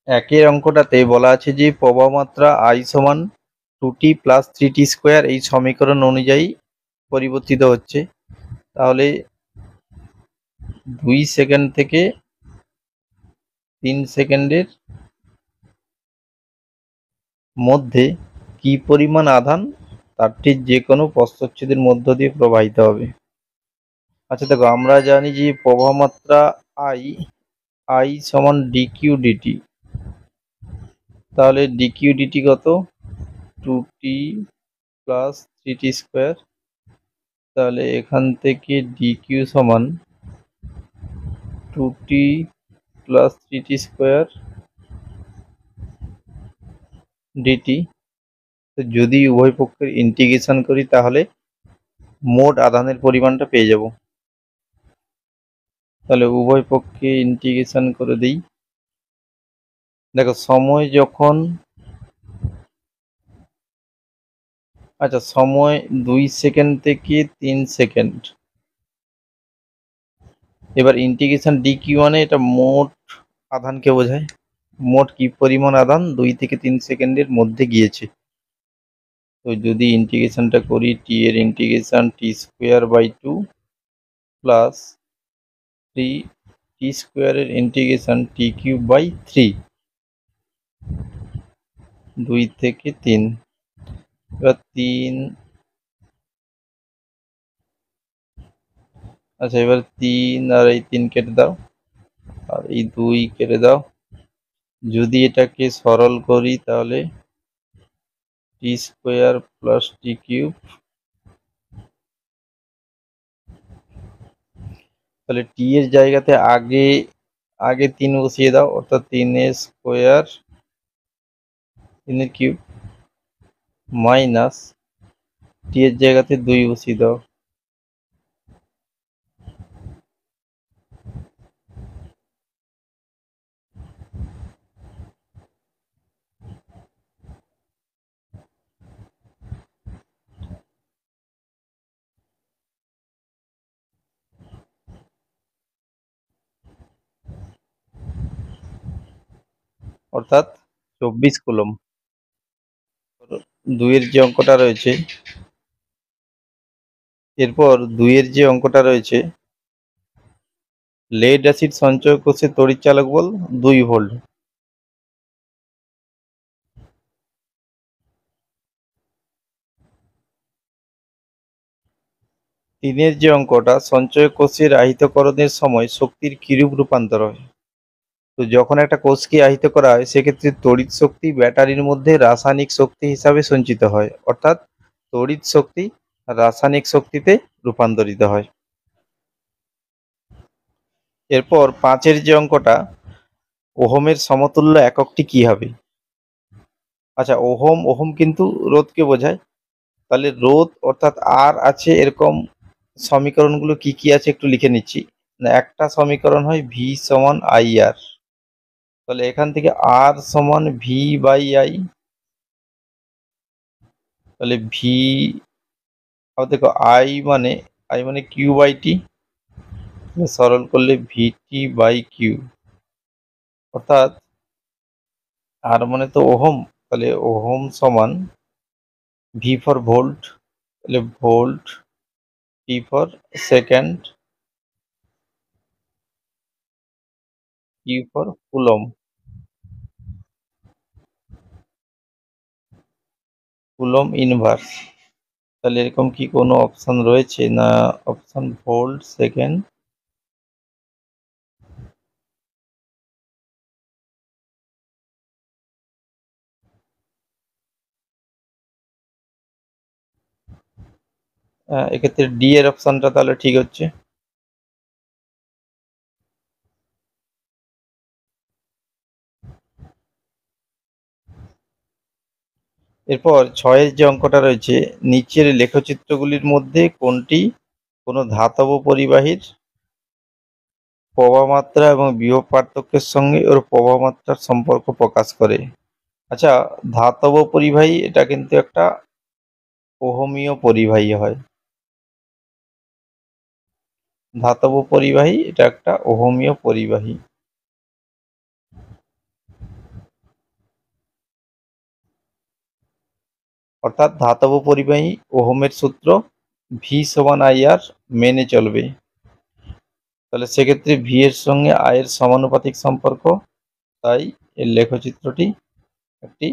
একের অঙ্কটাতে বলা আছে যে প্রবাহ মাত্রা I সমান 2t প্লাস 3t স্কোয়ার এই সমীকরণ অনুযায়ী পরিবর্তিত হচ্ছে। তাহলে 2 সেকেন্ড থেকে 3 সেকেন্ডের মধ্যে কি পরিমাণ আধান তার ঠিক যে কোনো প্রস্থচ্ছেদের মধ্য দিয়ে প্রবাহিত হবে। আচ্ছা দেখো, আমরা জানি যে প্রবাহ মাত্রা I সমান dq dt। তাহলে dq dt কত? 2t plus 3t square. তাহলে এখান থেকে dq সমান 2t plus 3t square dt। তো যদি উভয় পক্ষের ইন্টিগ্রেশন করি তাহলে মোট আধানের পরিমাণটা পেয়ে যাব। তাহলে উভয় পক্ষে ইন্টিগ্রেশন করে দিই। দেখো সময় যখন, আচ্ছা সময় 2 সেকেন্ড থেকে 3 সেকেন্ড। এবার ইন্টিগ্রেশন dq মানে এটা মোট আধানকে বোঝায়। মোট কি পরিমাণ আধান 2 থেকে 3 সেকেন্ডের মধ্যে গিয়েছে। তো যদি ইন্টিগ্রেশনটা করি, t এর ইন্টিগ্রেশন t square by 2 plus 3t স্কোয়ারের ইন্টিগ্রেশন t কিউব বাই 3, 2 থেকে 3। এবার 3, আচ্ছা এবার 3 আর এই 3 কেটে দাও, আর এই 2 কেটে দাও। যদি এটাকে সরল করি তাহলে t square plus t cube, তাহলে t এর জায়গাতে আগে 3 বসিয়ে দাও, অর্থাৎ 3 এর স্কোয়ার 3 এর কিউব মাইনাস t এর জায়গাতে 2 বসিয়ে দাও। অর্থাৎ 24 কুলম্ব। 2 এর যে অঙ্কটা রয়েছে, এরপর 2 এর যে অঙ্কটা রয়েছে, লেড অ্যাসিড সঞ্চয় কোষে তড়িৎচালক বল 2 ভোল্ট। 3 এর যে অঙ্কটা, সঞ্চয় কোষের আহিতকরণের সময় শক্তির কিরূপ রূপান্তর হয়। তো যখন একটা কোষকে আহিত করা হয় সেক্ষেত্রে তড়িৎ শক্তি ব্যাটারির মধ্যে রাসায়নিক শক্তি হিসাবে সঞ্চিত হয়, অর্থাৎ তড়িৎ শক্তি রাসায়নিক শক্তিতে রূপান্তরিত হয়। এরপর 5 এর যে অঙ্কটা, ওহমের সমতুল্য এককটি কি হবে। আচ্ছা ওহম কিন্তু রোধকে বোঝায়। তাহলে রোধ অর্থাৎ আর আছে, এরকম সমীকরণগুলো কি কি আছে একটু লিখে নিচ্ছি। একটা সমীকরণ হয় ভি সমান আই আর, তাহলে এখান থেকে আর সমান ভি বাই আই। তাহলে ভি, দেখো আই মানে কিউ বাই টি, সরল করলে ভিটি বাই কিউ, অর্থাৎ আর মানে তো ওহম, তাহলে ওহম সমান ভি ফর ভোল্ট, তাহলে volt, T for second, Q for coulomb, coulomb inverse. তাহলে এরকম কি কোনো অপশন রয়েছে না? অপশন ভোল্ট সেকেন্ড, এক্ষেত্রে ডি এর অপশনটা তাহলে ঠিক হচ্ছে। এরপর 6 এর যে অঙ্কটা রয়েছে, নিচের লেখচিত্রগুলির মধ্যে কোনটি কোনো ধাতব পরিবাহীর প্রবাহ মাত্রা এবং বিভব পার্থক্যের সঙ্গে ওর প্রবাহ মাত্রার সম্পর্ক প্রকাশ করে। আচ্ছা ধাতব পরিবাহী এটা কিন্তু একটা ওহমীয় পরিবাহী হয়। ধাতব পরিবাহী এটা একটা ওহমীয় পরিবাহী। অর্থাৎ ধাতব পরিবাহী ওহমের সূত্র ভি সমান আই আর মেনে চলবে। তাহলে সেক্ষেত্রে ভি এর সঙ্গে আই এর সমানুপাতিক সম্পর্ক, তাই এর লেখচিত্রটি একটি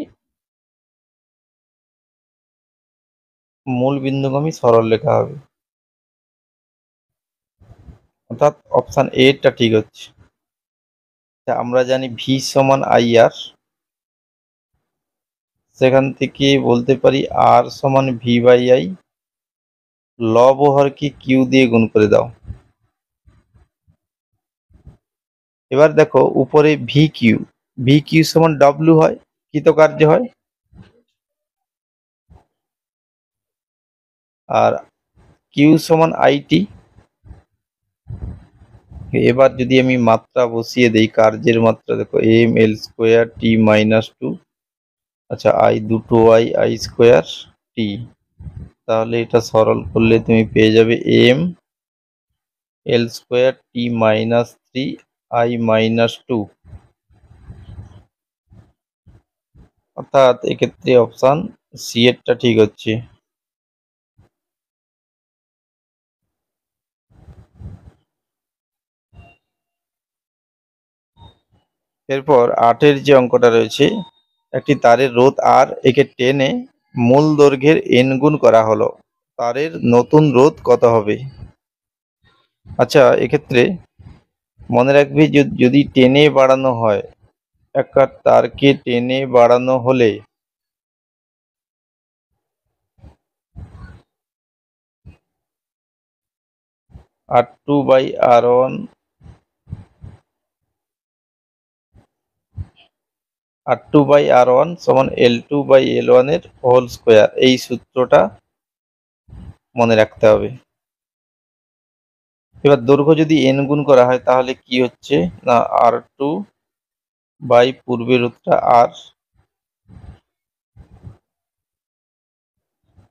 মূল বিন্দুগামী সরল রেখা হবে, অর্থাৎ অপশন এ টা ঠিক হচ্ছে। আমরা জানি ভি সমান আই আর, সেখান থেকে বলতে পারি আর সমান ভি বাই আই, লব ও হরকে কিউ দিয়ে গুণ করে দাও। এবার দেখো উপরে ভি কিউ সমান ডব্লিউ হয়, কৃতকার্য হয়, আর কিউ সমান আইটি। এবার যদি আমি মাত্রা বসিয়ে দেই, কার্যের মাত্রা দেখো M L square T minus two, আচ্ছা আই দুটো আই স্কোয়ার টি, তাহলে এটা সরল করলে তুমি পেয়ে যাবে M L square T minus three I minus two, অর্থাৎ এক্ষেত্রে অপশান সি এরটা ঠিক হচ্ছে। এরপর 8-এর যে অঙ্কটা রয়েছে, একটি তারের রোধ আর একে টেনে মূল দৈর্ঘ্যের এন গুণ করা হলো, তারের নতুন রোধ কত হবে? আচ্ছা এক্ষেত্রে মনে রাখবি যদি টেনে বাড়ানো হয়, একটা তারকে টেনে বাড়ানো হলে আর টু বাই আর ওয়ান সমান L two by L one এর হোল স্কোয়ার, এই সূত্রটা মনে রাখতে হবে। এবার দৈর্ঘ্য যদি এন গুণ করা হয় তাহলে কি হচ্ছে না, আর টু বাই পূর্বের রূপটা আর,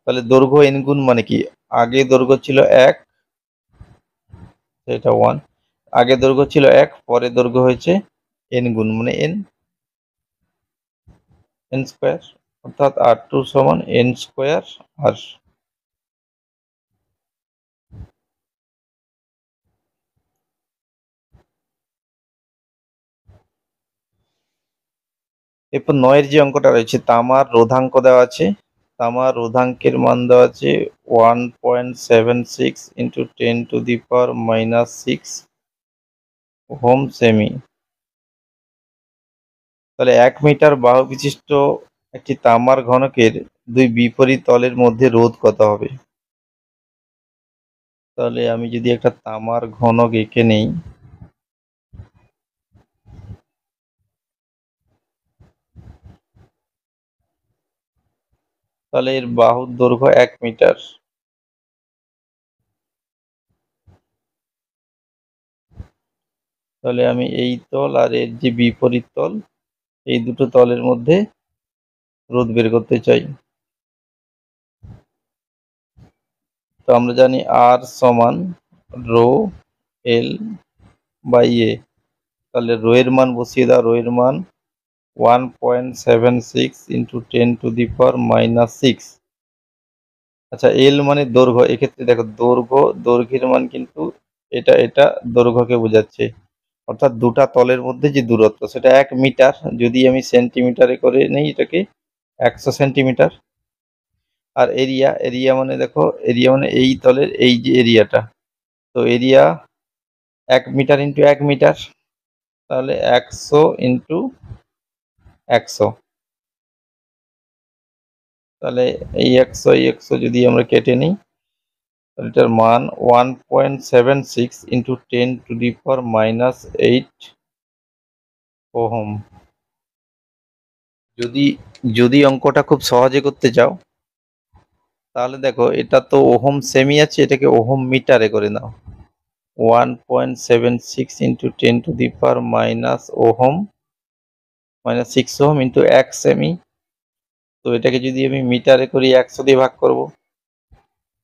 তাহলে দৈর্ঘ্য এন গুণ মানে কি, আগে দৈর্ঘ্য ছিল 1, এটা 1, আগে দৈর্ঘ্য ছিল 1, পরে দৈর্ঘ্য হয়েছে এন গুণ মানে এন স্কোয়ার, অর্থাৎ আর টু সমান এন স্কোয়ার আর। এরপর 9-এর যে অঙ্কটা রয়েছে, তামার রোধাঙ্ক দেওয়া আছে, তামার রোধাঙ্কের মান দেওয়া আছে 1.76 ইন্টু 10⁻⁻6 ওহম সেমি। তাহলে 1 মিটার বাহু বিশিষ্ট একটি তামার ঘনকের দুই বিপরীত তলের মধ্যে রোধ কত হবে? তাহলে আমি যদি একটা তামার ঘনক এঁকে নেই, তাহলে এর বাহুর দৈর্ঘ্য 1 মিটার, তাহলে আমি এই তল আর এর যে বিপরীত তল, এই দুটো তলের মধ্যে রোধ বের করতে চাই। তো আমরা জানি আর সমান রো এল বাই এ, তাহলে রো এর মান বসিয়ে দাও, রো এর মান 1.76 ইন্টু 10⁻⁻6। আচ্ছা এল মানে দৈর্ঘ্য, এক্ষেত্রে দেখো দৈর্ঘ্যের মান কিন্তু এটা দৈর্ঘ্যকে বোঝাচ্ছে, অর্থাৎ দুটা তলের মধ্যে যে দূরত্ব সেটা 1 মিটার, যদি আমি সেন্টিমিটারে করে নেই এটাকে 100 সেন্টিমিটার। আর এরিয়া মানে দেখো, এরিয়া মানে এই তলের এই যে এরিয়াটা, তো এরিয়া 1 মিটার ইন্টু 1 মিটার, তাহলে 100 ইন্টু 100, তাহলে এই 100 যদি আমরা কেটে নিই, তাহলে এটার মান 1.76 ইন্টু 10⁻⁻8 ওহম। যদি যদি অঙ্কটা খুব সহজে করতে চাও, তাহলে দেখো এটা তো ওহম সেমি আছে, এটাকে ওহম মিটারে করে নাও, 1.76 into 10⁻⁻ ohm minus 6 ohm into 1 semi, তো এটাকে যদি আমি মিটারে করি 100 দিয়ে ভাগ করব,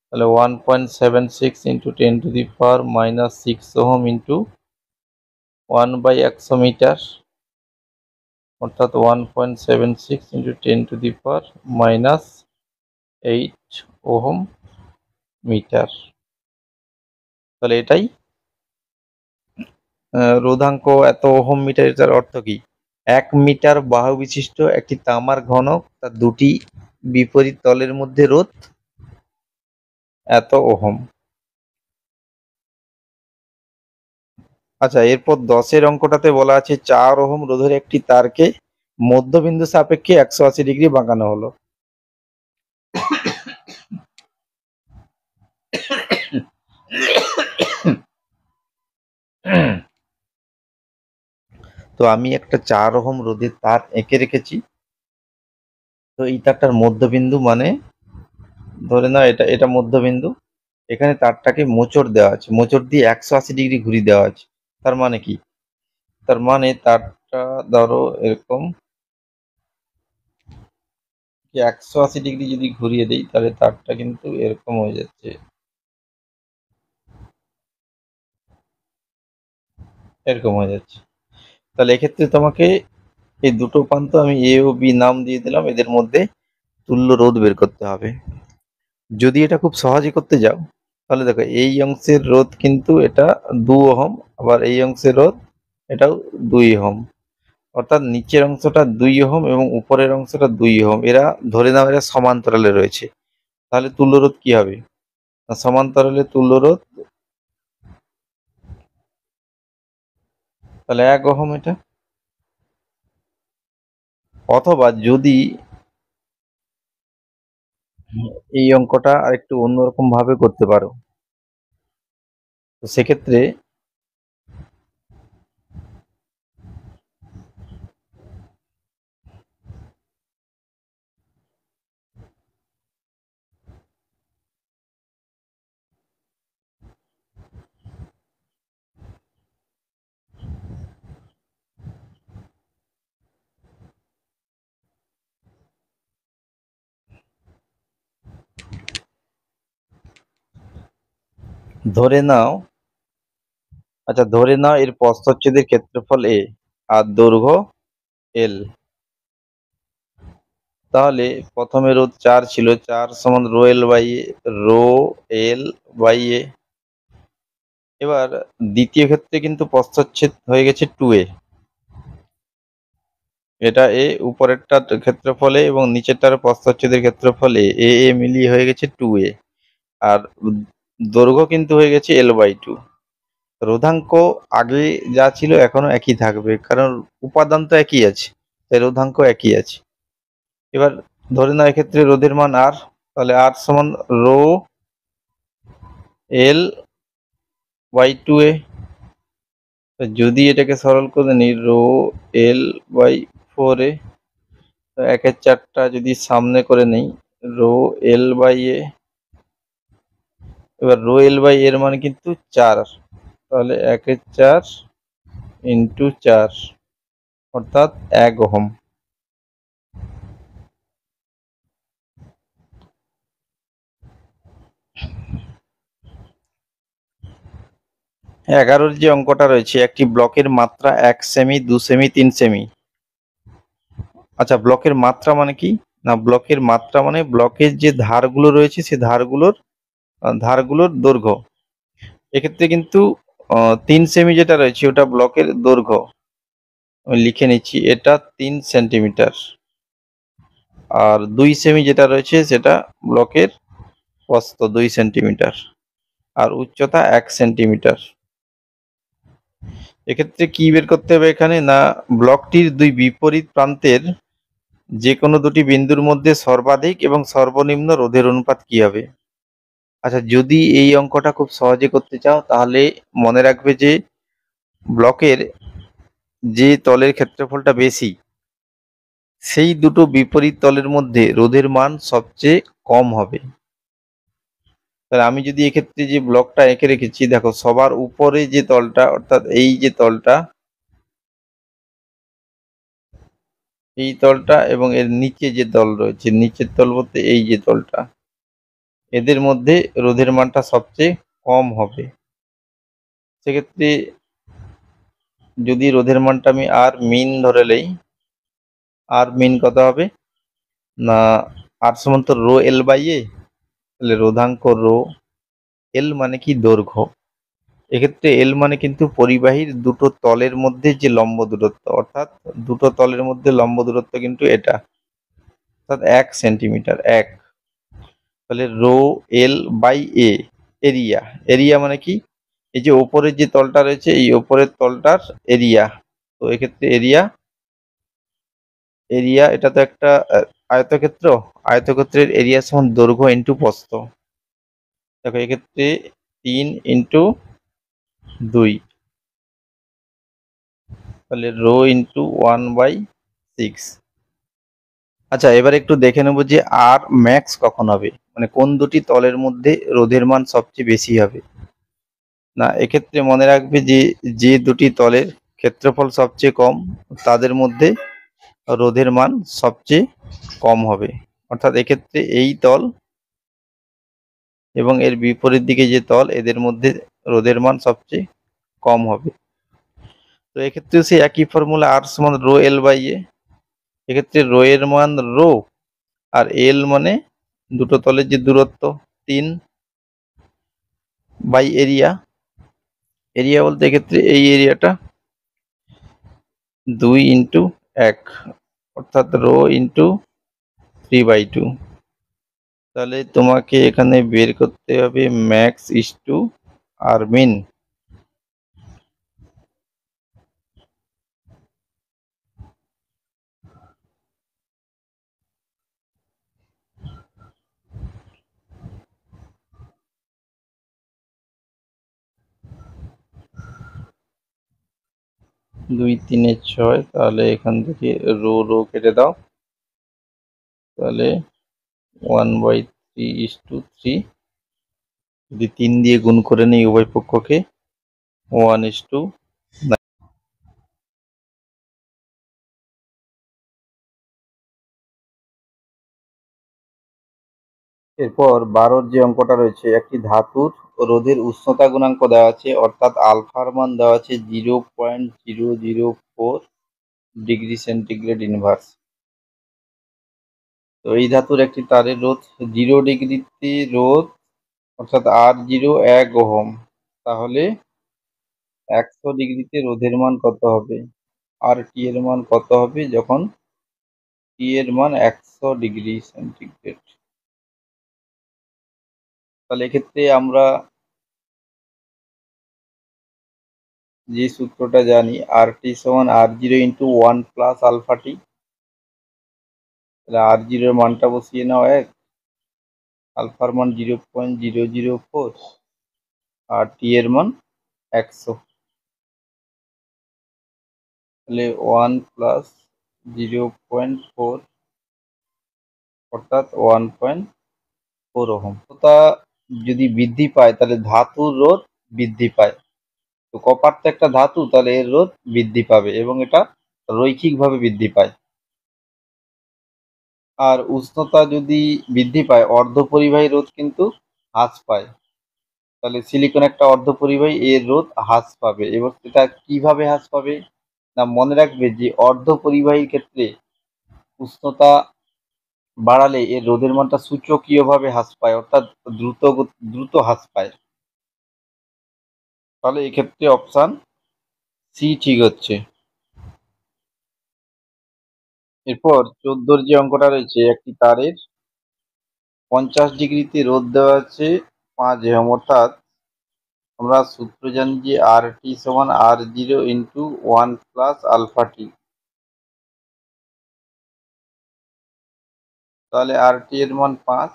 তাহলে 1.76 ইন্টু 10⁻⁻6 ওহম ইন্টু 1/100 মিটার, অর্থাৎ 1.76 ইন্টু 10⁻⁻ 8 ওহম মিটার। তাহলে এটাই রোধাঙ্ক এত ওহম মিটার। এটার অর্থ কি? 1 মিটার বাহু বিশিষ্ট একটি তামার ঘনক, তার দুটি বিপরীত তলের মধ্যে রোধ এত ওহম। আচ্ছা, এরপর 10-এর অঙ্কটাতে বলা আছে 4 ওহম রোধের একটি তারকে মধ্যবিন্দু সাপেক্ষে 180 ডিগ্রি বাঁকানো হলো। তো আমি একটা 4 ওহম রোধের তার এঁকে রেখেছি। তো এই তারটার মধ্যবিন্দু মানে ধরে নাও এটা এটা মধ্যবিন্দু। এখানে তারটাকে মোচড় দেওয়া আছে, মোচড় দিয়ে 180 ডিগ্রি ঘুরিয়ে দেওয়া আছে। তার মানে কি? তার মানে তারটা ধরো এরকম 180 ডিগ্রি যদি ঘুরিয়ে দিই, তাহলে তারটা কিন্তু এরকম হয়ে যাচ্ছে, এরকম হয়ে যাচ্ছে। তাহলে এক্ষেত্রে তোমাকে এই দুটো প্রান্ত আমি এ ও বি নাম দিয়ে দিলাম, এদের মধ্যে তুল্য রোধ বের করতে হবে। যদি এটা খুব সহজে করতে যাও, তাহলে দেখো এই অংশের রোধ কিন্তু এটা 2 ওহম, আবার এই অংশের রোধ এটাও 2 ওহম। অর্থাৎ নিচের অংশটা 2 ওহম এবং উপরের অংশটা 2 ওহম। এরা ধরে নাও এরা সমান্তরালে রয়েছে। তাহলে তুল্য রোধ কি হবে? না, সমান্তরালে তুল্য রোধ তাহলে 1 ওহম এটা। অথবা যদি এই অঙ্কটা আরেকটু অন্যরকম ভাবে করতে পারো, তো সেক্ষেত্রে ধরে নাও, আচ্ছা ধরে নাও এর প্রস্থচ্ছেদের ক্ষেত্রফল এ আর দৈর্ঘ্য এল। তাহলে প্রথমে রোধ 4 ছিল, 4 সমান row L by A, row L by A. এবার দ্বিতীয় ক্ষেত্রে কিন্তু প্রস্থচ্ছেদ হয়ে গেছে 2a। এটা এ, উপরেরটার ক্ষেত্রফল এ এবং নিচেরটার প্রস্থচ্ছেদের ক্ষেত্রফল এ, এ এ মিলিয়ে হয়ে গেছে 2a। আর দৈর্ঘ্য কিন্তু হয়ে গেছে l/2। রোধাঙ্ক আগে যা ছিল এখনো একই থাকবে, কারণ উপাদান তো একই আছে, তাই রোধাঙ্ক একই আছে। এবার ধরে নাও এক্ষেত্রে রোধের মান আর, তাহলে আর সমান রো এল বাই 2a। যদি এটাকে সরল করে নিই, রো এল বাই 4a, 1/4টা যদি সামনে করে নিই, রো এল বাই এ। এবার রো এল বাই এর মান কিন্তু 4, তাহলে 1/4 ইন্টু 4 অর্থাৎ 1 ওহম। 11-র যে অঙ্কটা রয়েছে, একটি ব্লকের মাত্রা 1 সেমি, 2 সেমি, 3 সেমি। আচ্ছা, ব্লকের মাত্রা মানে কি? না, ব্লকের মাত্রা মানে ব্লকের যে ধারগুলো রয়েছে সে ধারগুলোর দৈর্ঘ্য। এক্ষেত্রে কিন্তু 3 সেমি যেটা রয়েছে ওটা ব্লকের দৈর্ঘ্য। আমি লিখে নিচ্ছি, এটা 3 সেন্টিমিটার। আর 2 সেমি যেটা রয়েছে সেটা ব্লকের প্রস্থ 2 সেন্টিমিটার, আর উচ্চতা 1 সেন্টিমিটার। এক্ষেত্রে কি বের করতে হবে এখানে? না, ব্লকটির দুই বিপরীত প্রান্তের যে কোনো দুটি বিন্দুর মধ্যে সর্বাধিক এবং সর্বনিম্ন রোধের অনুপাত কি হবে। আচ্ছা, যদি এই অঙ্কটা খুব সহজে করতে চাও, তাহলে মনে রাখবে যে ব্লকের যে তলের ক্ষেত্রফলটা বেশি, সেই দুটো বিপরীত তলের মধ্যে রোধের মান সবচেয়ে কম হবে। তাহলে আমি যদি এক্ষেত্রে যে ব্লকটা এঁকে রেখেছি, দেখো সবার উপরে যে তলটা, অর্থাৎ এই যে তলটা, এই তলটা এবং এর নিচে যে তল রয়েছে, নিচের তল বলতে এই যে তলটা, এদের মধ্যে রোধের মানটা সবচেয়ে কম হবে। সেক্ষেত্রে যদি রোধের মানটা আমি আর মিন ধরে নেই, আর মিন কত হবে? না, আর সমান তো রো এল বাই এ, তাহলে রোধাঙ্ক রো এল মানে কি দৈর্ঘ্য। এক্ষেত্রে এল মানে কিন্তু পরিবাহীর দুটো তলের মধ্যে যে লম্ব দূরত্ব, অর্থাৎ দুটো তলের মধ্যে লম্ব দূরত্ব কিন্তু এটা, অর্থাৎ 1 সেন্টিমিটার এক। তাহলে rho L by A area, area মানে কি, এই যে ওপরের যে তলটা রয়েছে এই ওপরের তলটার এরিয়া। তো এক্ষেত্রে এরিয়া, এরিয়া এটা তো একটা আয়তক্ষেত্র, আয়তক্ষেত্রের এরিয়া সমান দৈর্ঘ্য ইন্টু প্রস্থ। দেখো এক্ষেত্রে 3 ইন্টু 2, তাহলে রো ইন্টু 1/6। আচ্ছা এবার একটু দেখে নেবো যে আর ম্যাক্স কখন হবে, মানে কোন দুটি তলের মধ্যে রোধের মান সবচেয়ে বেশি হবে। না, এক্ষেত্রে মনে রাখবে যে যে দুটি তলের ক্ষেত্রফল সবচেয়ে কম তাদের মধ্যে রোধের মান সবচেয়ে কম হবে। অর্থাৎ এক্ষেত্রে এই তল এবং এর বিপরীত দিকে যে তল, এদের মধ্যে রোধের মান সবচেয়ে কম হবে। তো এক্ষেত্রে সেই একই ফর্মুলা, আর সমান রো এল বাই এ। এক্ষেত্রে রো এর মান রো, আর এল মানে দুটো তলের যে দূরত্ব 3/এরিয়া। এরিয়া বলতে এক্ষেত্রে এই এরিয়াটা 2 ইন্টু 1, অর্থাৎ রো ইন্টু 3/2। তাহলে তোমাকে এখানে বের করতে হবে ম্যাক্স ইস টু আর মিন। 2 3 6, তাহলে এখান থেকে রো রো কেটে দাও, তাহলে 1/3:3। যদি 3 দিয়ে গুণ করে নিই উভয় পক্ষকে, 1:9। এরপর 12 যে অঙ্কটা রয়েছে, একটি ধাতুর রোধের উষ্ণতা গুণাঙ্ক দেওয়া আছে, অর্থাৎ আলফার মান দেওয়া আছে 0.004 ডিগ্রি সেন্টিগ্রেড ইনভার্স। তো এই ধাতুর একটি তারের রোধ 0 ডিগ্রিতে রোধ, অর্থাৎ R0 1 ওহম। তাহলে 100 ডিগ্রিতে রোধের মান কত হবে, আর টি এর মান কত হবে যখন টি এর মান 100 ডিগ্রি সেন্টিগ্রেড। তাহলে এক্ষেত্রে আমরা যে সূত্রটা জানি, আর টি সমান R0 × 1 + α t। তাহলে R0 এর মানটা বসিয়ে নাও 1, আলফার মান 0.004, আর টি এর মান 100। তাহলে 1 + 0.4, অর্থাৎ 1.4 ওহম। তা যদি বৃদ্ধি পায় তাহলে ধাতুর রোধ বৃদ্ধি পায়। তো কপার তো একটা ধাতু, তাহলে এর রোধ বৃদ্ধি পাবে এবং এটা রৈখিকভাবে বৃদ্ধি পায়। আর উষ্ণতা যদি বৃদ্ধি পায়, অর্ধপরিবাহী রোধ কিন্তু হ্রাস পায়। তাহলে সিলিকন একটা অর্ধপরিবাহী, এর রোধ হ্রাস পাবে। এবার সেটা কিভাবে হ্রাস পাবে, না মনে রাখবে যে অর্ধপরিবাহীর ক্ষেত্রে উষ্ণতা বাড়ালে এর রোধের মানটা সূচকীয়ভাবে হ্রাস পায়, অর্থাৎ দ্রুত হ্রাস পায়। তাহলে এক্ষেত্রে অপশান সি ঠিক হচ্ছে। এরপর 14 যে অঙ্কটা রয়েছে, একটি তারের 50 ডিগ্রিতে রোধ দেওয়া আছে 5 ওহম, অর্থাৎ আমরা সূত্র জানি যে আর টি সমান R0 × 1 + α t। তাহলে আর টি এর মান 5,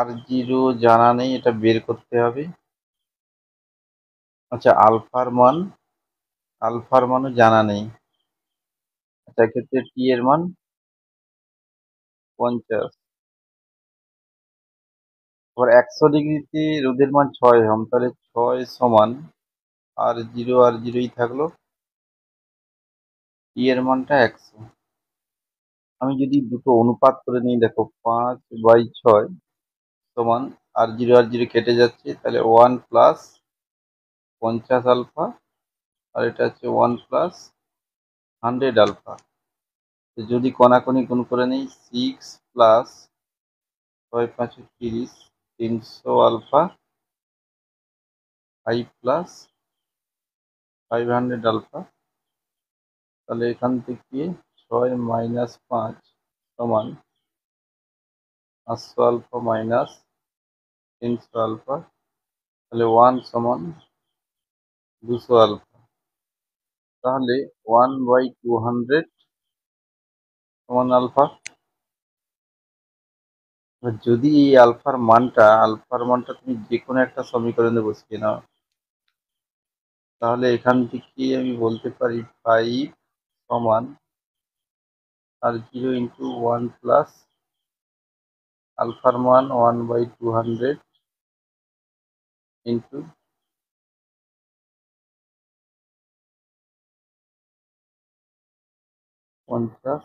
R0 জানা নেই, এটা বের করতে হবে। আচ্ছা আলফার মানও জানা নেই। আচ্ছা ক্ষেত্রে টি এর মান 50। আবার 100 ডিগ্রিতে রোধের মান 6 ওহম, তাহলে 6 সমান R0 থাকলো, টি এর মানটা 100। আমি যদি দুটো অনুপাত করে নিই, দেখো 5/6 সমান R0 কেটে যাচ্ছে, তাহলে 1 + 50 আলফা, আর এটা হচ্ছে 1 + 100 আলফা। যদি কণাকণি গুণ করে নিই 6 প্লাস 6 5 30 300 আলফা 5 প্লাস 500 আলফা, তাহলে এখান থেকে 6 মাইনাস 5 সমান 500 আলফা মাইনাস 300 আলফা, তাহলে 1 সমান 200 আলফা, তাহলে 1/200 সমান আলফা। যদি এই আলফার মানটা তুমি যে কোনো একটা সমীকরণে বসিয়ে নাও, তাহলে এখান থেকে আমি বলতে পারি 5 সমান আর 0 ইন্টু 1 প্লাস আলফার মান 1/200 ইন্টু 50,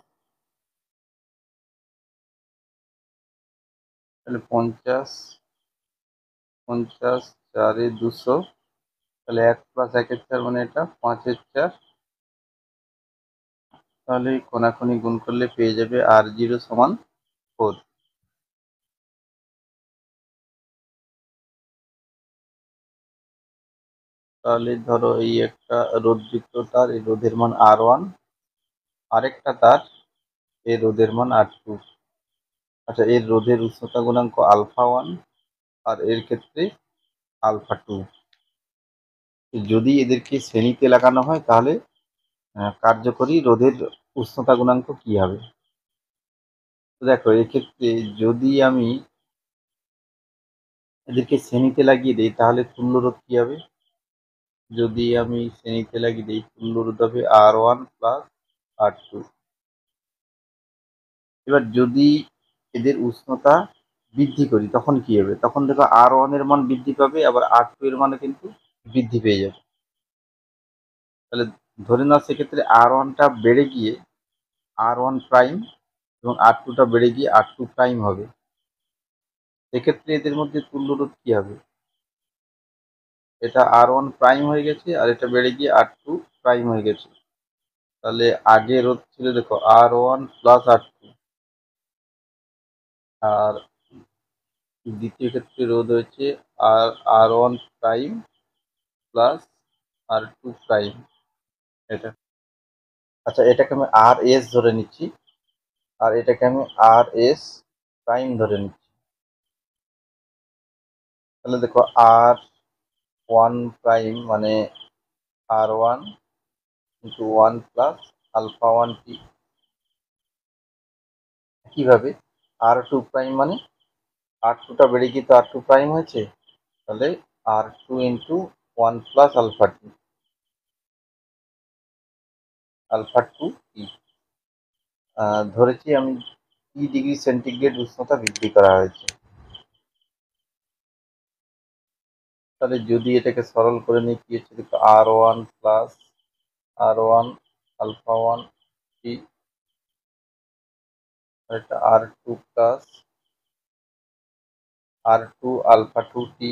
তাহলে 50 50 4 200, তাহলে 1 প্লাস 1 4 মানে এটা 5 4, তাহলে কোনাকুনি গুণ করলে পেয়ে যাবে R0 সমান 4। তাহলে ধরো এই একটা রোধযুক্ত তার, এই রোধের মান R1, আরেকটা তার এর রোধের মান R2। আচ্ছা, এর রোধের উষ্ণতা গুণাঙ্ক α1 আর এর ক্ষেত্রে α2। যদি এদেরকে শ্রেণীতে লাগানো হয় তাহলে কার্যকরী রোধের উষ্ণতা গুণাঙ্ক কি হবে? তো দেখো, এক্ষেত্রে যদি আমি এদেরকে শ্রেণীতে লাগিয়ে দিই তাহলে তুল্য রোধ কি হবে? যদি আমি শ্রেণীতে লাগিয়ে দিই, তুল্য রোধ হবে R1 প্লাস R2। এবার যদি এদের উষ্ণতা বৃদ্ধি করি তখন কি হবে? তখন দেখো R1 এর মান বৃদ্ধি পাবে, আবার R2 এর মানে কিন্তু বৃদ্ধি পেয়ে যাবে। তাহলে ধরে নাও সেক্ষেত্রে R1টা বেড়ে গিয়ে R1 প্রাইম এবং R2টা বেড়ে গিয়ে R2 প্রাইম হবে। সেক্ষেত্রে এদের মধ্যে তুল্য রোধ কি হবে? এটা R1 প্রাইম হয়ে গেছে আর এটা বেড়ে গিয়ে R2 প্রাইম হয়ে গেছে। তাহলে আগে রোধ ছিল দেখো R1 প্লাস R2, আর দ্বিতীয় ক্ষেত্রে রোধ হয়েছে R1 prime plus R2 prime. এটা, আচ্ছা, এটাকে আমি RS ধরে নিচ্ছি আর এটাকে আমি RS প্রাইম ধরে নিচ্ছি। তাহলে দেখো R1 প্রাইম মানে R1 ইন্টু 1 প্লাস α1 টি, কিভাবে R2 প্রাইম মানে R2টা বেড়ে গিয়ে তো R2 প্রাইম হয়েছে, তাহলে R2 ইন্টু 1 প্লাস α2 টি ধরেছি আমি 3 ডিগ্রি সেন্টিগ্রেড উষ্ণতা বৃদ্ধি করা হয়েছে। তাহলে যদি এটাকে সরল করে নিই কি হচ্ছে দেখো R1 প্লাস R1 α1 টি, এটা R2 প্লাস R2 α2 টি।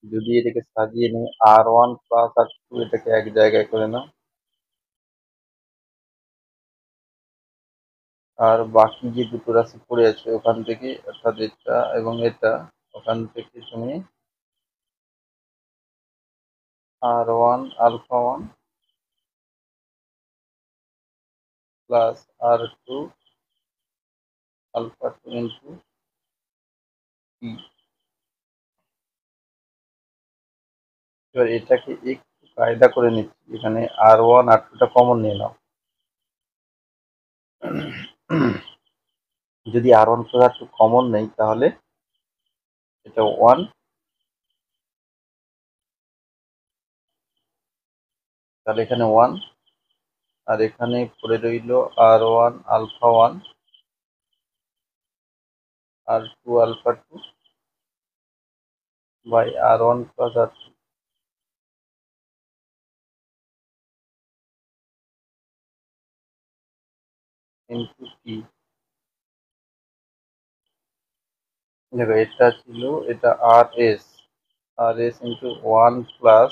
যদি এটাকে সাজিয়ে নিই R1 প্লাস R2, এটাকে এক জায়গায় করে নাও, আর বাকি যে দুটো রাশি পড়ে আছে ওখান থেকে, অর্থাৎ এটা এবং এটা, ওখান থেকে তুমি R1 α1 plus R2 α2 into T. এবার এটাকে একটু কায়দা করে নিচ্ছি, এখানে R1 R2টা কমন নিয়ে নাও। যদি R1 প্লাস R2 কমন নেই তাহলে এটা 1, তাহলে এখানে 1, আর এখানে পড়ে রইল R1 α1 R2 α2 by R1 plus R2 into T. দেখো এটা ছিল, এটা RS ইন্টু 1 প্লাস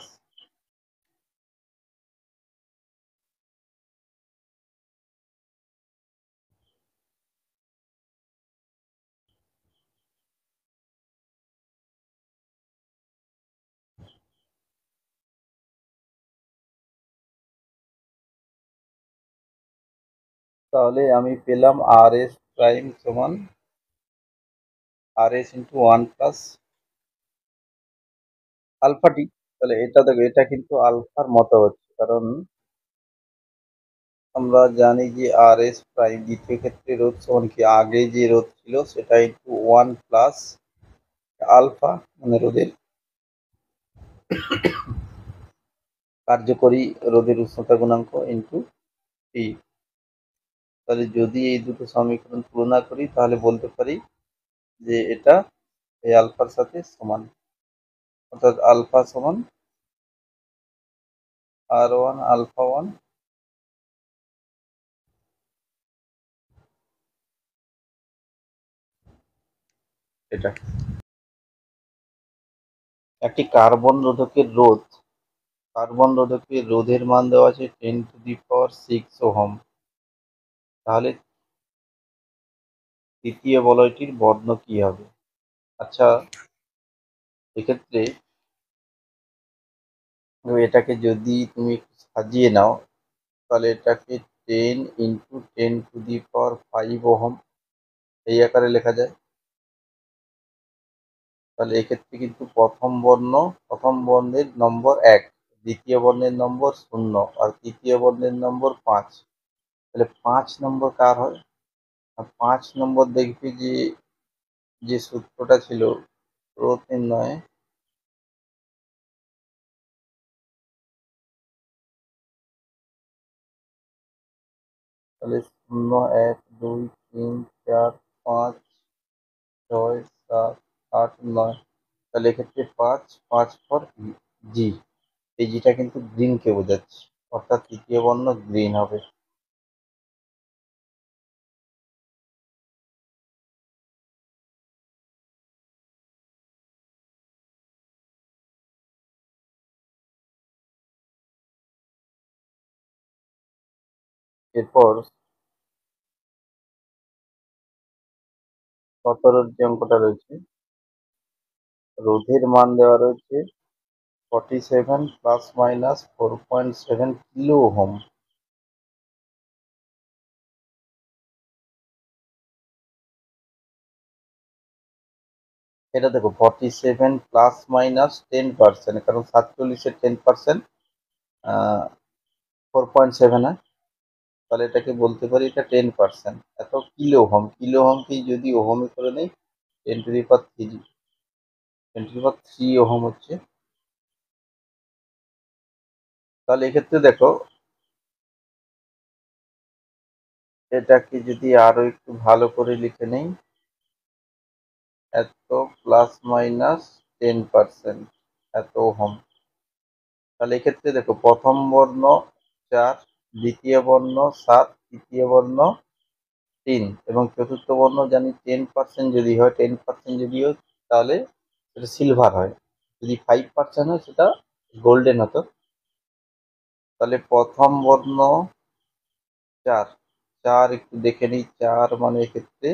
তাহলে আমি পেলাম আর এস প্রাইম সমান আর এস ইন্টু ওয়ান প্লাস আলফাটি। তাহলে এটা দেখো, এটা কিন্তু আলফার মতো হচ্ছে, কারণ আমরা জানি যে আর এস প্রাইম দ্বিতীয় ক্ষেত্রে রোধ সমান কি, আগে যে রোধ ছিল সেটা ইন্টু ওয়ান প্লাস আলফা, মানে রোধের কার্যকরী রোধের উষ্ণতা গুণাঙ্ক ইন্টু টি। তাহলে যদি এই দুটো সমীকরণ তুলনা করি তাহলে বলতে পারি যে এটা এই আলফার সাথে সমান, অর্থাৎ আলফা সমান আর ওয়ান আলফা ওয়ান। এটা একটি কার্বন রোধকের রোধের মান দেওয়া আছে 10⁶ তাহলে তৃতীয় বলয়টির বর্ণ কি হবে? আচ্ছা, এক্ষেত্রে এটাকে যদি তুমি একটু সাজিয়ে নাও, তাহলে এটাকে 10 × 10⁵ এই আকারে লেখা যায়। তাহলে এক্ষেত্রে কিন্তু প্রথম বর্ণের নম্বর 1, দ্বিতীয় বর্ণের নম্বর 0 আর তৃতীয় বর্ণের নম্বর 5। তাহলে 5 নম্বর কার হয়? আর 5 নম্বর দেখবি যে যে সূত্রটা ছিল রোধ নির্ণয়ে, তাহলে 0 1 2 3 4 5 6 7 8 9। তাহলে এক্ষেত্রে 5 ফর জি, এই জিটা কিন্তু গ্রিনকে বোঝাচ্ছে, অর্থাৎ তৃতীয় বর্ণ গ্রিন হবে। এরপর 17 যে অঙ্কটা রয়েছে, রোধের মান দেওয়া রয়েছে 47 ± 4.7 কিলো ওহম। এটা দেখো 47 ± 10%, কারণ 47-এর 10% 4.7 হয়, তাহলে এটাকে বলতে পারি এটা 10%। এত কিলো ওহমকে যদি ওহমে করে নেই, 10⁻³ ওহম হচ্ছে। তাহলে এক্ষেত্রে দেখো, এটাকে যদি আরো একটু ভালো করে লিখে নেই, এত ±10%, এত ওহম। তাহলে এক্ষেত্রে দেখো, প্রথম বর্ণ 4, দ্বিতীয় বর্ণ 7, তৃতীয় বর্ণ 3 এবং চতুর্থ বর্ণ জানি 10% যদি হয়, 10% যদি হয় তাহলে সেটা সিলভার হয়, যদি 5% হয় সেটা গোল্ডেন হতো। তাহলে প্রথম বর্ণ 4, 4 একটু দেখে নিই, 4 মানে এক্ষেত্রে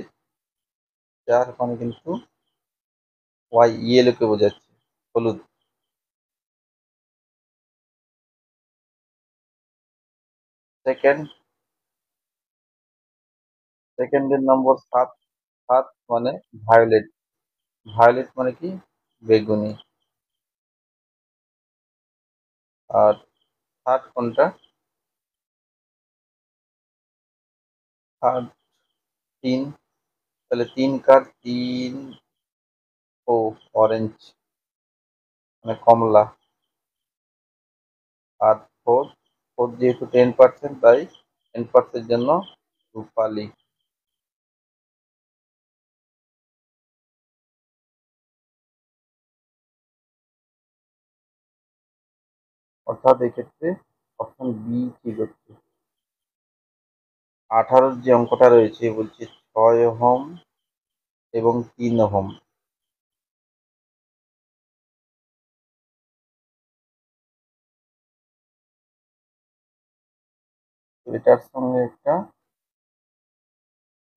4 মানে কিন্তু ওয়াই, ইয়েলোকে বোঝাচ্ছে, হলুদ। সেকেন্ড সেকেন্ডের নম্বর 7, 7 মানে ভায়োলেট, ভায়োলেট মানে কি, বেগুনি। আর থার্ড কোনটা? থার্ড 3, তাহলে 3 কার 3, ও অরেঞ্জ মানে কমলা। আর ফোর্থ, যেহেতু 10% তাই 10% জন্য রূপালি। অর্থাৎ এক্ষেত্রে অপশন বি ঠিক হচ্ছে। 18 যে অঙ্কটা রয়েছে বলছে 6 ওহম এবং 3 ওহম। তো এটার সঙ্গে একটা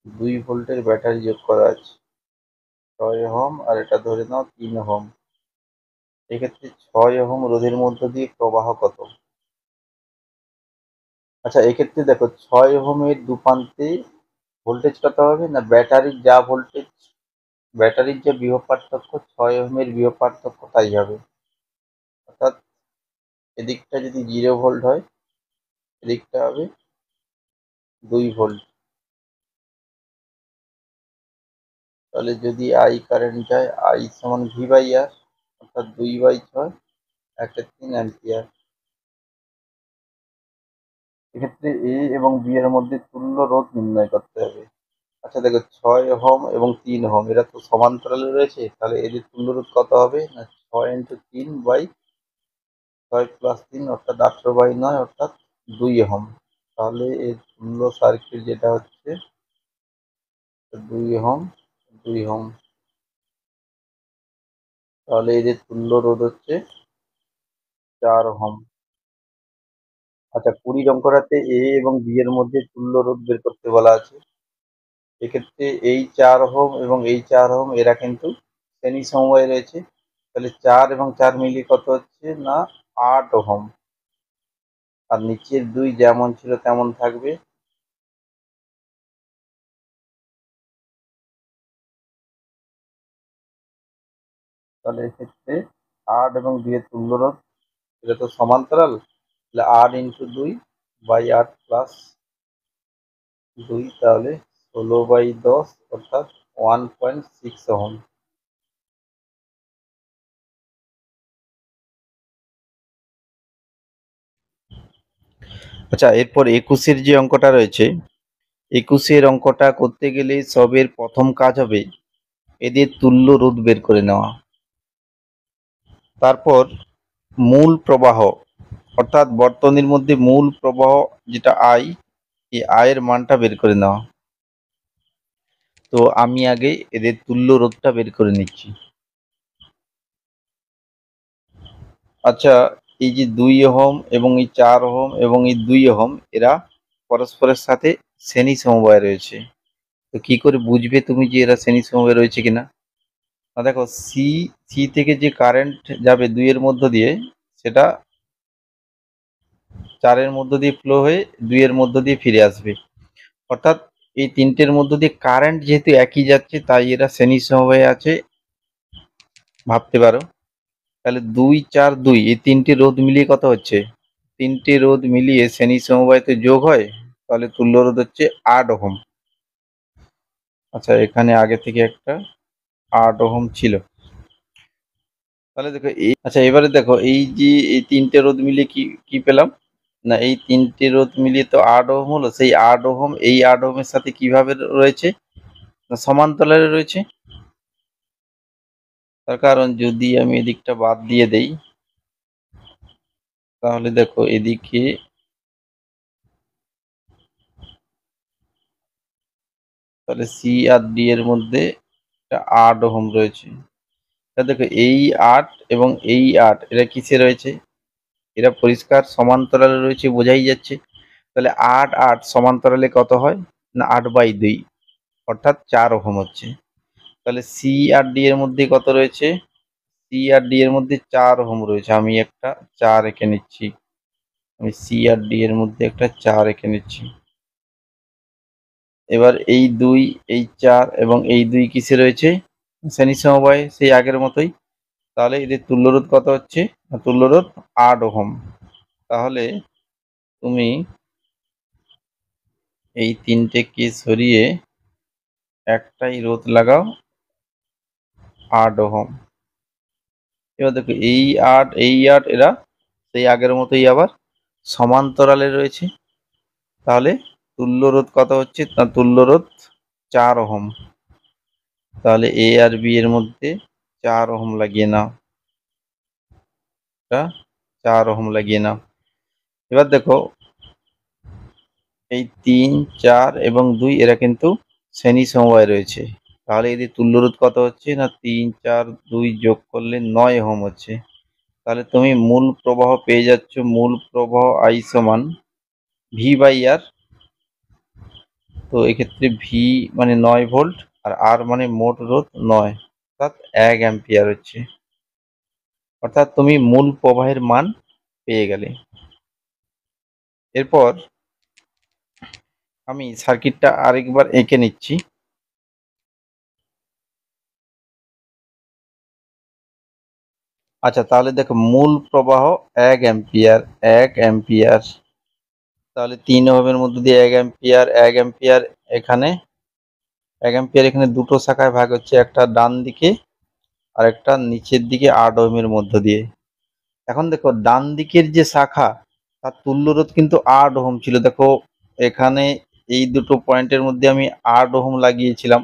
2 ভোল্টের ব্যাটারি যোগ করা আছে, 6 ওহম, আর এটা ধরে নাও 3 ওহম। এক্ষেত্রে 6 ওহম রোধের মধ্য দিয়ে প্রবাহ কত? আচ্ছা, এক্ষেত্রে দেখো 6 ওহমের দুপ্রান্তে ভোল্টেজ কত হবে না, ব্যাটারির যে বিভব পার্থক্য 6 ওহমের বিভব পার্থক্য তাই হবে। অর্থাৎ এদিকটা যদি 0 ভোল্ট হয়, এদিকটা হবে 2 ভোল্ট। তাহলে যদি আই কারেন্ট যায়, আই সমান V/R, অর্থাৎ 2/6 1/3 অ্যাম্পিয়ার। এক্ষেত্রে এ এবং বি এর মধ্যে তুল্য রোধ নির্ণয় করতে হবে। আচ্ছা দেখো, 6 ওহম এবং 3 ওহম এরা তো সমান্তরালে রয়েছে, তাহলে এদের তুল্য রোধ কত হবে না, 6 × 3/6 + 3 অর্থাৎ 18/9 অর্থাৎ 2 ওহম। তাহলে এর তুল্য সার্কিট যেটা হচ্ছে 2 ওহম 2 ওহম। তাহলে এদের তুল্য রোধ হচ্ছে 4 ওহম। আচ্ছা, 20 অঙ্কটাতে এ এবং বি এর মধ্যে তুল্য রোধ বের করতে বলা আছে। এক্ষেত্রে এই 4 ওহম এবং এই 4 ওহম এরা কিন্তু শ্রেণী সমবায়ে রয়েছে। তাহলে 4 এবং 4 মিলিয়ে কত হচ্ছে না, 8 ওহম। আর নিচের 2 যেমন ছিল তেমন থাকবে। তাহলে এক্ষেত্রে 8 এবং 2 এর তুল্য রোধ, এটা তো সমান্তরাল, তাহলে 8 × 2/8 + 2, তাহলে 16/10 অর্থাৎ 1.6 ওহম। আচ্ছা, এরপর 21-এর যে অঙ্কটা রয়েছে, 21-এর অঙ্কটা করতে গেলে সবের প্রথম কাজ হবে এদের তুল্য রোধ বের করে নেওয়া। তারপর মূল প্রবাহ, অর্থাৎ বর্তনীর মধ্যে মূল প্রবাহ যেটা আই, এই আয়ের মানটা বের করে নেওয়া। তো আমি আগে এদের তুল্য রোধটা বের করে নিচ্ছি। আচ্ছা, এই যে 2 ওহম এবং এই 4 ওহম এবং এই 2 ওহম এরা পরস্পরের সাথে শ্রেণী সমবায়ে রয়েছে। তো কি করে বুঝবে তুমি যে এরা শ্রেণী সমবায়ে রয়েছে কিনা? না দেখো, সি সি থেকে যে কারেন্ট যাবে 2-এর মধ্য দিয়ে, সেটা 4-এর মধ্য দিয়ে ফ্লো হয়ে 2-এর মধ্য দিয়ে ফিরে আসবে। অর্থাৎ এই তিনটের মধ্য দিয়ে কারেন্ট যেহেতু একই যাচ্ছে, তাই এরা শ্রেণী সমবায়ে আছে ভাবতে পারো। তাহলে 2, 4, 2 এই তিনটে রোধ মিলিয়ে কত হচ্ছে, তিনটে রোধ মিলিয়ে শ্রেণী সমবায়তে যোগ হয়, তাহলে তুল্য রোধ হচ্ছে 8 ওহম। আচ্ছা, এখানে আগে থেকে একটা 8 ওহম ছিল। তাহলে দেখো আচ্ছা, এবারে দেখো এই যে এই তিনটে রোধ মিলিয়ে কি কি পেলাম না, এই তিনটে রোধ মিলিয়ে তো 8 ওহম হলো। সেই 8 ওহম এই 8 ওহমের সাথে কিভাবে রয়েছে না, সমান্তরালে রয়েছে। তার কারণ যদি আমি এদিকটা বাদ দিয়ে দেই, তাহলে দেখো এদিকে তাহলে সি আর ডি এর মধ্যে 8 ওহম রয়েছে। দেখো এই 8 এবং এই 8 এরা কিসে রয়েছে, এরা পরিষ্কার সমান্তরালে রয়েছে, বোঝাই যাচ্ছে। তাহলে 8 8 সমান্তরালে কত হয় না, 8/2 অর্থাৎ 4 ওহম হচ্ছে। তাহলে সি আর ডি এর মধ্যে কত রয়েছে, সি আর ডি এর মধ্যে 4 ওহম রয়েছে। আমি একটা 4 এঁকে নিচ্ছি, আমি সি আর ডি এর মধ্যে একটা 4 এঁকে নিচ্ছি। এবার এই 2, এই 4 এবং এই 2 কিসে রয়েছে, শ্রেণী সমবায়ে, সেই আগের মতোই। তাহলে এদের তুল্যরোধ কত হচ্ছে, তুল্যরোধ 8 ওহম। তাহলে তুমি এই তিনটেকে সরিয়ে একটাই রোধ লাগাও, 8 ওহম। এবার দেখো এই 8 এই 8 এরা সেই আগের মতোই আবার সমান্তরালে রয়েছে। তাহলে তুল্য রোধ কত হচ্ছে না, তুল্য রোধ 4 ওহম। তাহলে এ আর বি এর মধ্যে 4 ওহম লাগিয়ে নাও, 4 ওহম লাগিয়ে নাও। এবার দেখো এই 3, 4 এবং 2 এরা কিন্তু শ্রেণী সমবায়ে রয়েছে। তাহলে এদের তুল্যরোধ কত হচ্ছে না, 3, 4, 2 যোগ করলে 9 ওহম হচ্ছে। তাহলে তুমি মূল প্রবাহ পেয়ে যাচ্ছ, মূল প্রবাহ আই সমান V/R। তো এক্ষেত্রে ভি মানে 9 ভোল্ট, আর আর মানে মোট রোধ 9, অর্থাৎ 1 অ্যাম্পিয়ার হচ্ছে। অর্থাৎ তুমি মূল প্রবাহের মান পেয়ে গেলে। এরপর আমি সার্কিটটা আরেকবার এঁকে নিচ্ছি। আচ্ছা, তাহলে দেখো মূল প্রবাহ 1 অ্যাম্পিয়ার, 1 অ্যাম্পিয়ার, তাহলে 3 ওহমের মধ্যে দিয়ে 1 অ্যাম্পিয়ার, 1 অ্যাম্পিয়ার এখানে, 1 অ্যাম্পিয়ার এখানে দুটো শাখায় ভাগ হচ্ছে, একটা ডান দিকে আর একটা নিচের দিকে 8 ওহমের মধ্য দিয়ে। এখন দেখো ডান দিকের যে শাখা তার তুল্য রোধ কিন্তু 8 ওহম ছিল। দেখো এখানে এই দুটো পয়েন্টের মধ্যে আমি 8 ওহম লাগিয়েছিলাম,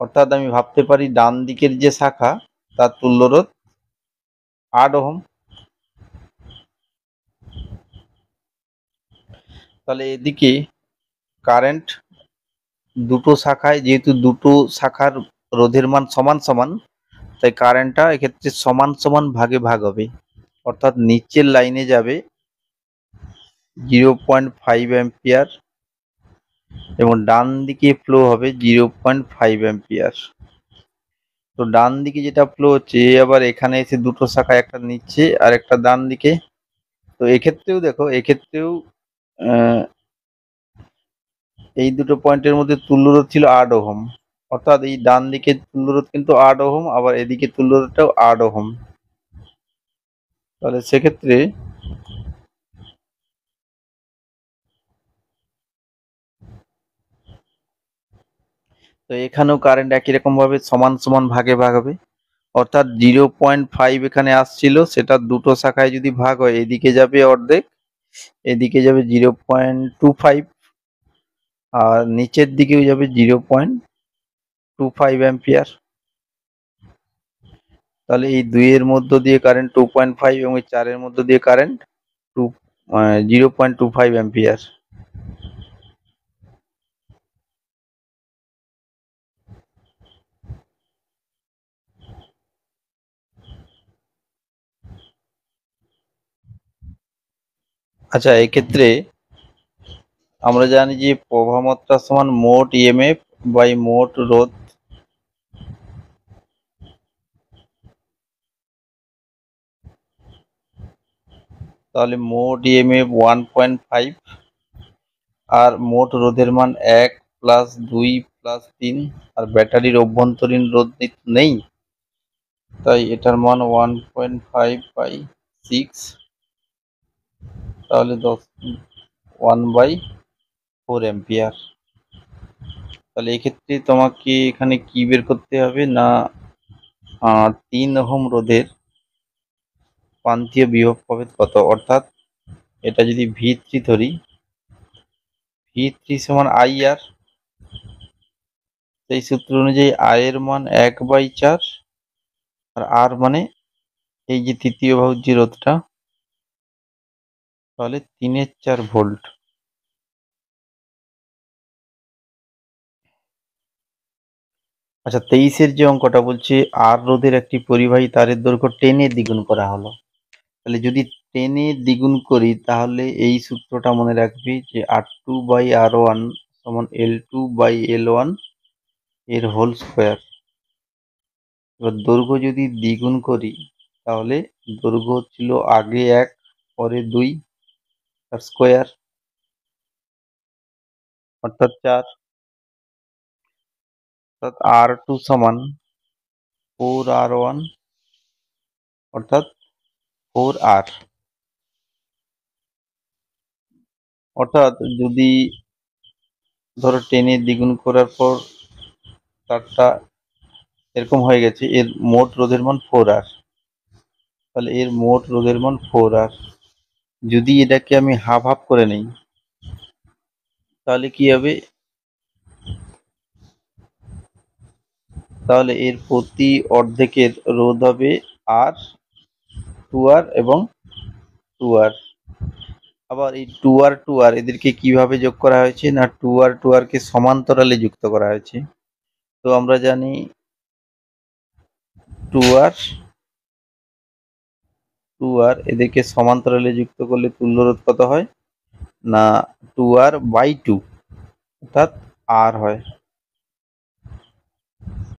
অর্থাৎ আমি ভাবতে পারি ডান দিকের যে শাখা তার তুল্য রোধ 8 ওহম। তাহলে এদিকে কারেন্ট দুটো শাখায়, যেহেতু দুটো শাখার রোধের মান সমান সমান, তাই কারেন্টটা এক্ষেত্রে সমান সমান ভাগে ভাগ হবে, অর্থাৎ নিচের লাইনে যাবে 0.5 অ্যাম্পিয়ার এবং ডান দিকে ফ্লো হবে 0.5 অ্যাম্পিয়ার। তো ডান দিকে যেটা ফ্লো হচ্ছে আবার এখানে এসে দুটো শাখা, একটা নিচে আর একটা ডান দিকে। তো এক্ষেত্রেও দেখো, এক্ষেত্রেও এই দুটো পয়েন্টের মধ্যে তুল্যরোধ ছিল 8 ওহম, অর্থাৎ এই ডান দিকে তুল্যরোধ কিন্তু 8 ওহম, আবার এদিকে তুল্যরোধটাও 8 ওহম। তাহলে সেক্ষেত্রে তো এখানেও কারেন্ট একই রকম ভাবে সমান সমান ভাগে ভাগ হবে, অর্থাৎ 0.5 এখানে আসছিল, সেটা দুটো শাখায় যদি ভাগ হয় এদিকে যাবে অর্ধেক, এদিকে যাবে 0.25, আর নিচের দিকেও যাবে 0.25 অ্যাম্পিয়ার। তাহলে এই 2 এর মধ্য দিয়ে কারেন্ট 2.5 এবং এই 4 এর মধ্য দিয়ে কারেন্ট 0.25 অ্যাম্পিয়ার। আচ্ছা, এক্ষেত্রে আমরা জানি যে প্রবাহ মাত্রা সমান মোট ইএমএফ বাই মোট রোধ। তাহলে মোট ইএমএফ 1.5 আর মোট রোধের মান 1 প্লাস 2 প্লাস 3, আর ব্যাটারির অভ্যন্তরীণ রোধ নেই, তাই এটার মান 1.5 বাই 6, তাহলে 1/4 অ্যাম্পিয়ার। তাহলে এক্ষেত্রে তোমাকে এখানে কি বের করতে হবে না, 3 ওহম রোধের প্রান্তীয় বিভব পাবে কত, অর্থাৎ এটা যদি V3 ধরি, V3 সমান IR, সেই সূত্র অনুযায়ী I এর মান 1/4, আর R মানে এই যে তৃতীয় বাহুর যে রোধটা, তাহলে 3/4 ভোল্ট। আচ্ছা, 23-এর যে অঙ্কটা বলছে আর রোধের একটি পরিবাহী তারের দৈর্ঘ্য 10 এ দ্বিগুণ করা হলো। তাহলে যদি 10 এ দ্বিগুণ করি তাহলে এই সূত্রটা মনে রাখবি যে R2/R1 সমান L2/L1 এর হোল স্কোয়ার। এবার দৈর্ঘ্য যদি দ্বিগুণ করি তাহলে দৈর্ঘ্য ছিল আগে 1 পরে 2 তার স্কোয়ার, অর্থাৎ 4, অর্থাৎ R2 সমান 4R1 অর্থাৎ 4R। অর্থাৎ যদি ধরো 10 এ দ্বিগুণ করার পর তারটা এরকম হয়ে গেছে, এর মোট রোধের মান 4R, তাহলে এর মোট রোধের মান 4R। যদি এটাকে আমি হাফ হাফ করে নেই তাহলে কি হবে, তাহলে এর প্রতি অর্ধেকের রোধ হবে R, 2R এবং 2R। আবার এই 2R 2R এদেরকে কিভাবে যোগ করা হয়েছে না, 2R 2R কে সমান্তরালে যুক্ত করা হয়েছে। তো আমরা জানি 2R 2R এদেরকে সমান্তরালে যুক্ত করলে তুল্য রোধ কত হয় না 2R/2, অর্থাৎ R হয়।